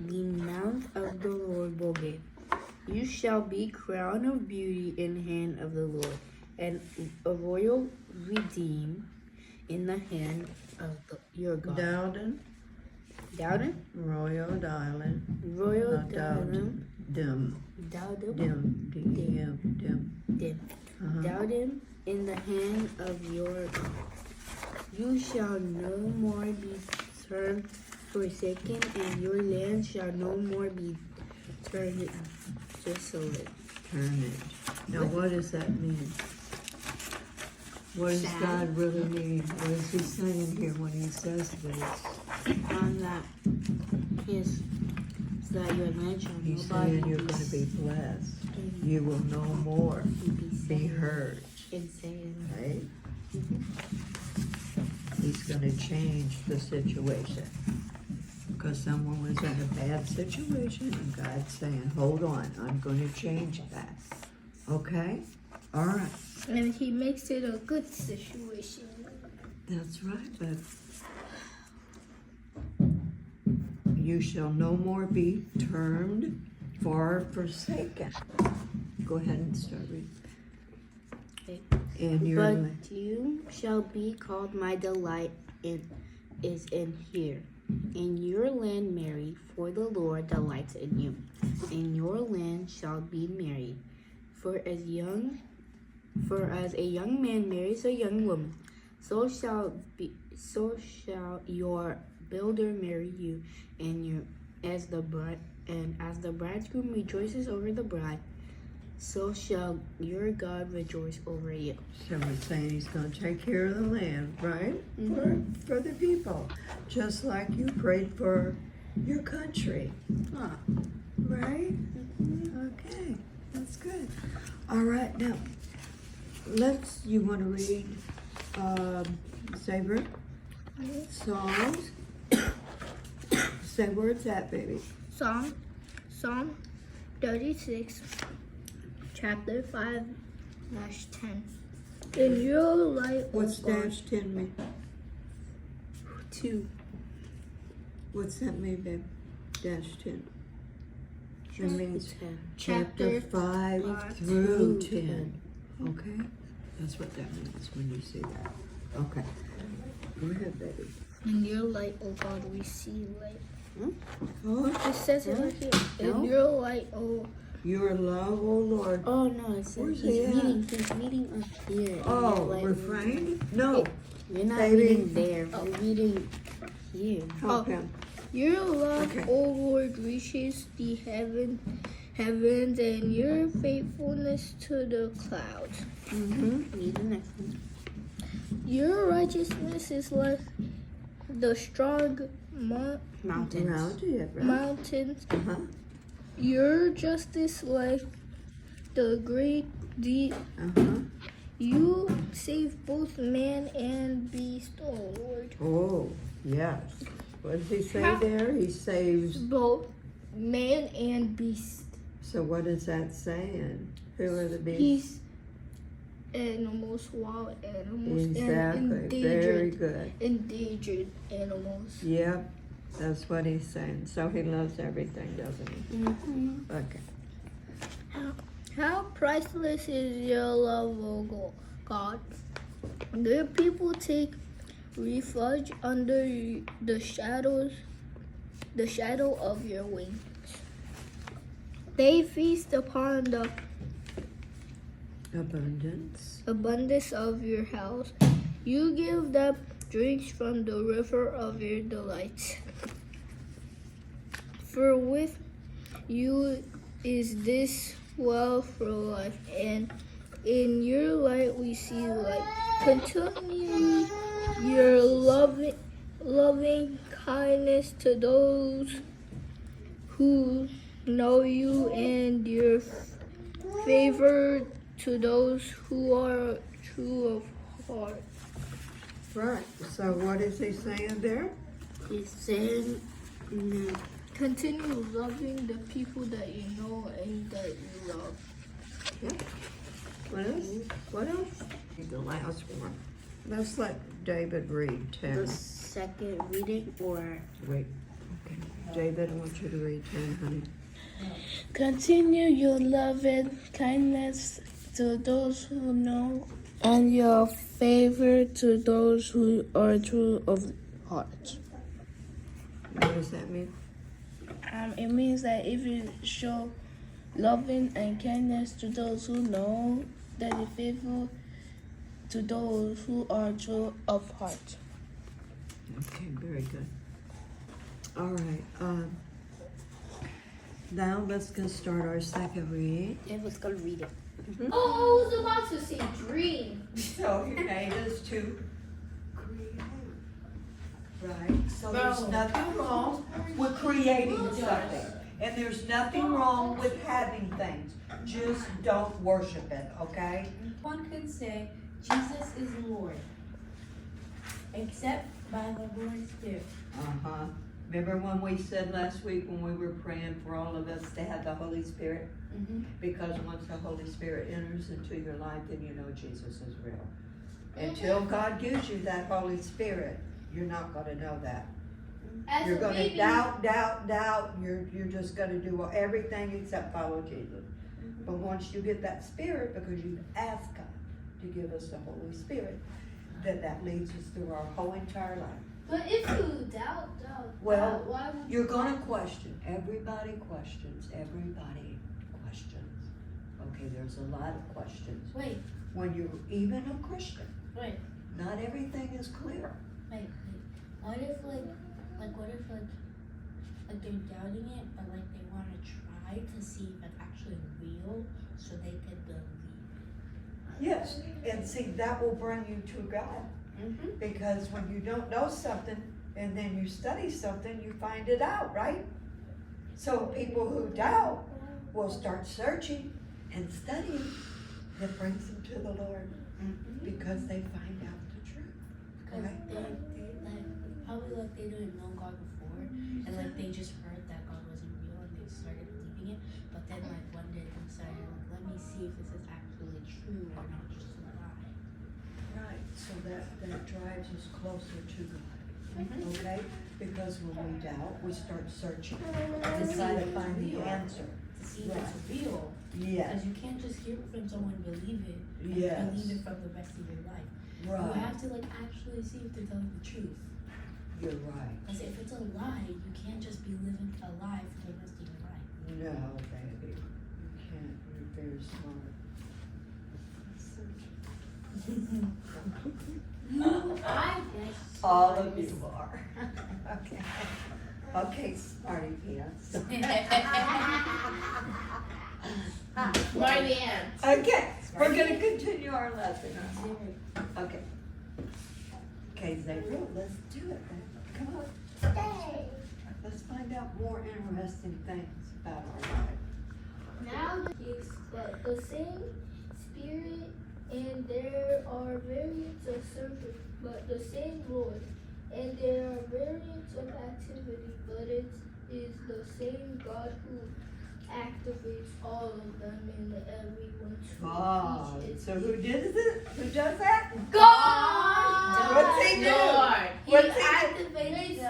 the mouth of the Lord will give. You shall be crown of beauty in the hand of the Lord, and a royal redeem in the hand of your God. Dowden, Dowden? Royal Dylan, Royal Dowden. Dim, Dowden. Dim. Dowden in the hand of your God. You shall no more be termed forsaken, and your land shall no more be turned desolate. Turnage. Now, what does that mean? What does Sad. God really mean? What is He saying here when He says this? That yes, so that your land shall He's nobody saying you're going to be blessed. You will no more be hurt. insane. Right? He's going to change the situation. Because someone was in a bad situation and God's saying, hold on, I'm going to change that. Okay? All right. And He makes it a good situation. That's right, but you shall no more be termed for forsaken. Go ahead and start reading. Okay. And your But you shall be called my delight is in here. In your land marry, for the Lord delights in you. In your land shall be married. For as a young man marries a young woman, so shall your builder marry you, and as the bridegroom rejoices over the bride, so shall your God rejoice over you. So he's saying he's going to take care of the land, right? For the people. Just like you prayed for your country. Huh. Right? Okay, that's good. All right, now, you want to read Saber? Psalms? Say where it's at, baby. Psalm 36, chapter 5, verse 10. In your light, O What's God. dash 10 mean? 2. What's that mean, babe? Dash 10. That means 10. chapter 5 5 through 10. Okay? That's what that means when you see that. Okay. Go ahead, baby. In your light, O God, we see light. Oh, It says it right here. No. In your light, O your love, oh Lord. Oh no, it's Where's he's it at? reading up here. Oh, Like, refrain? No. You're not Baby. reading there. You're reading here. Help him. your love, Okay. O Lord, reaches the heavens, and your faithfulness to the clouds. Read the next one. Your righteousness is like the strong Mountains. Around it, right? mountains. Uh-huh. Your justice like the great deep. Uh-huh. You save both man and beast, O Lord. Oh, yes. What does he say How- there? He saves. Both man and beast. So what is that saying? Who are the beasts? He's animals, wild animals, Exactly. Very good. endangered animals. Yep. That's what he's saying. So he loves everything, doesn't he? Okay. How priceless is your love, O God? Good people take refuge under the shadow of your wings. They feast upon the abundance of your house. You give them drinks from the river of your delights. For with you is this well for life, and in your light we see light. Continue your loving kindness to those who know you, and your favor to those who are true of heart. Right. So what is he saying there? He's saying no. Continue loving the people that you know and that you love. Yep. What else? What else? The last one. Let's let David read The 10. second reading or Wait. Okay. David, I want you to read 10, honey. Continue your loving kindness to those who know, and your favor to those who are true of heart. What does that mean? It means that if you show loving and kindness to those who know, that you're faithful to those who are true of heart. Okay, very good. All right. Now let's go start our second reading. And let's go read it. Oh, I was about to say dream. So he made us to create. Right? So there's nothing wrong with creating something. And there's nothing wrong with having things. Just don't worship it, okay? One could say Jesus is Lord, except by the Holy Spirit. Uh-huh. Remember when we said last week when we were praying for all of us to have the Holy Spirit? Mm-hmm. Because once the Holy Spirit enters into your life, then you know Jesus is real. Until God gives you that Holy Spirit, you're not going to know that. As You're a going to baby, doubt. You're just going to do everything except follow Jesus. But once you get that Spirit, because you've asked God to give us the Holy Spirit, then that leads us through our whole entire life. But if you doubt, Well, why would You're going to question. Everybody questions. Everybody questions. Okay, there's a lot of questions. Wait, When you're even a Christian, wait, not everything is clear. wait. What if what if they're doubting it, but like they want to try to see if it's actually real, so they could believe. Yes, and see, that will bring you to God. Mm-hmm. Because when you don't know something and then you study something, you find it out, right? So people who doubt will start searching and studying. That brings them to the Lord because they find out the truth. Because Right. they probably they didn't know God before, and they just heard that God wasn't real, and they started believing it. But then one day they decided let me see if this is actually true or not just a lie. Right, so that drives us closer to God. Mm-hmm. Okay? Because when we doubt, we start searching to try to find the answer. To see if it's real. Yes, Because you can't just hear it from someone and believe it. And Yes. believe it from the rest of your life. You right. have to actually see if they're telling the truth. You're right. Because if it's a lie, you can't just be living a lie for the rest of your life. No, baby. You can't. You're very smart. I guess. All of you are. Okay. Okay, smarty pants. Smarty ants. Okay, we're gonna continue our lesson. Okay. Okay, Xavier, let's do it then. Come on. Let's find out more interesting things about our life. Now is that the same Spirit, and there are variants of service, but the same Lord. And there are variants of activity, but it is the same God who activates all of them in everyone to God. each its So who did it? Who does that? God. What's he do? He What's he activates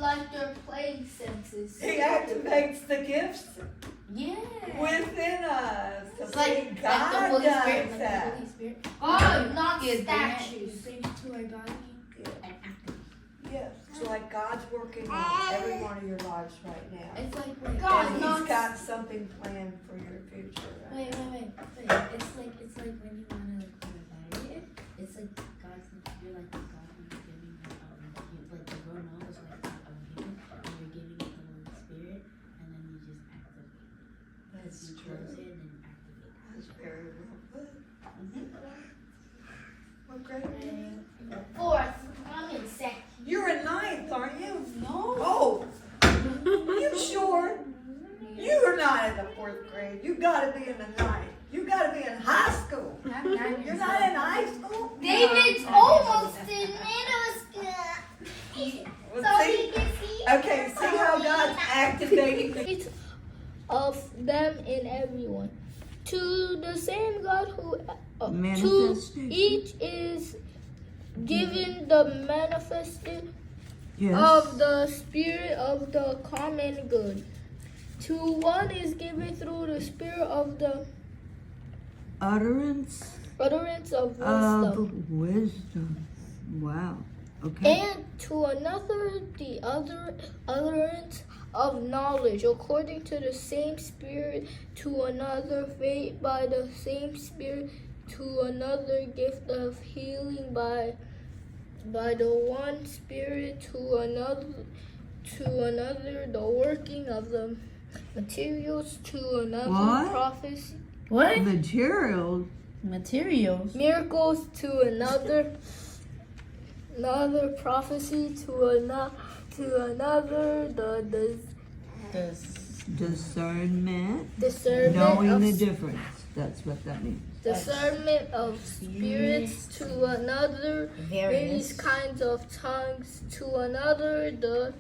like their playing senses. He activates the gifts Yeah. within us. It's See, like the God Holy does Spirit, that. the Holy Spirit. Oh, not Yeah, statues. Brings to our body and activates. Yes, it's like God's working on every one of your lives right now. It's like God, And not- He's got something planned for your future. Right? Wait. It's like when you wanna marry it. It's like God's you're like God and you're giving the Lord knows and you're giving it the Holy Spirit, and then you just activate. That's You true. close it and activate. That's very well put. Well, great. Fourth. I'm in second. You're in ninth, aren't you? No. Oh, you sure? You're not in the fourth grade. You gotta be in the ninth. You gotta be in high school. I'm 9 years You're not in high school? David's almost in middle school. Well, So see? he can see. Okay, see how God's activating the Of them in everyone. To the same God who to Manifestation. each is given the Yes. of the Spirit of the common good. To one is given through the Spirit of the Utterance of wisdom, of wisdom. Wow. Okay. and to another the utterance of knowledge according to the same Spirit, to another faith by the same Spirit, to another gift of healing by the one Spirit, to another the working of the materials, to another What? prophecy, What? Materials. Materials. miracles, to another prophecy, to another the Discernment. discernment Knowing of the difference. That's what that means. discernment of spirits, to another various kinds of tongues, to another the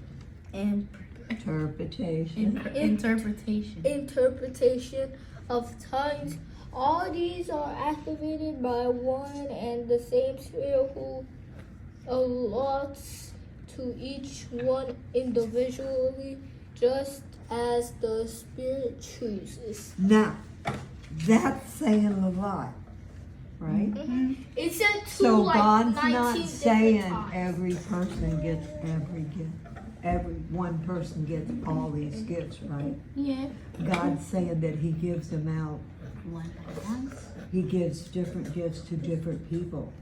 Interpretation. Interpretation. interpretation of tongues. All these are activated by one and the same Spirit who allots to each one individually, just as the Spirit chooses. Now, that's saying a lot, right? It said two So like God's 19 not different saying times. every person gets every gift. Every one person gets all these gifts, right? Yeah. God's saying that He gives them out. One by one. He gives different gifts to different people.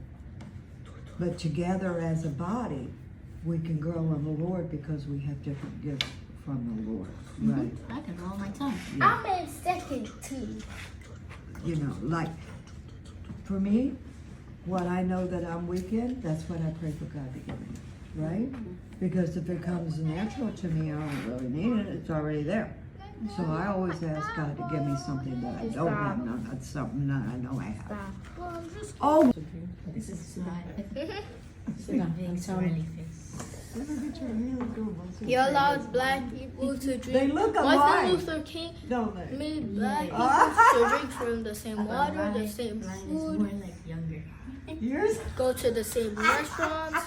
But together as a body, we can grow in the Lord because we have different gifts from the Lord, right? I can roll my tongue. I'm in second too. You know, like for me, what I know that I'm weak in, that's what I pray for God to give me, right? Because if it comes natural to me, I don't really need it. It's already there. So I always ask God to give me something that I don't have, not something that I know I have. Well, I'm just Oh, This is slide. Sit on being so many You allowed black people to drink. They look Martin alike, Luther King don't they? made black Yeah. people to drink from the same water, the same Mine is food, more like younger. Yours? go to the same restaurants,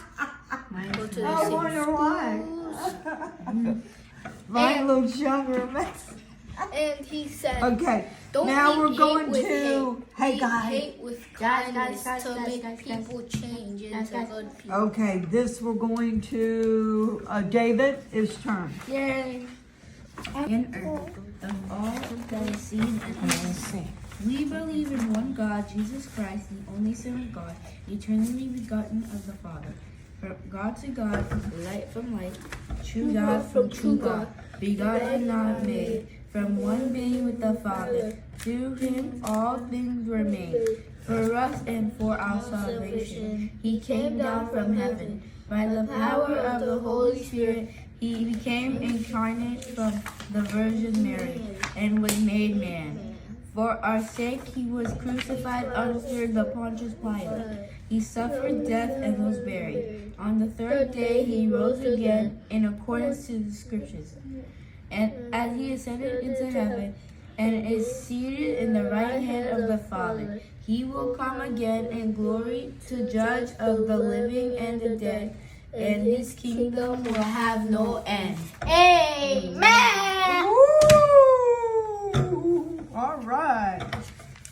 Mine go is to the I same wonder why. schools. Mine And- looks younger. And he said, Okay, don't now eat we're hate going with to, hey Eat guys. hate with Guys, kindness guys, to guys, make guys, people change into guys. good people. Okay, this we're going to, David, is turn. Yay. In earth, of all that is seen and unseen. We believe in one God, Jesus Christ, the only Son of God, eternally begotten of the Father. From God to God, light from light, true God from true God, begotten, not made, from one being with the Father. Through him all things were made. For us and for our salvation, he came down from heaven. By the power of the Holy Spirit, he became incarnate from the Virgin Mary and was made man. For our sake he was crucified under the Pontius Pilate. He suffered death and was buried. On the third day he rose again in accordance to the scriptures. And as he ascended into heaven and is seated in the right hand of the Father, he will come again in glory to judge of the living and the dead, and his kingdom will have no end. Amen. Woo! All right.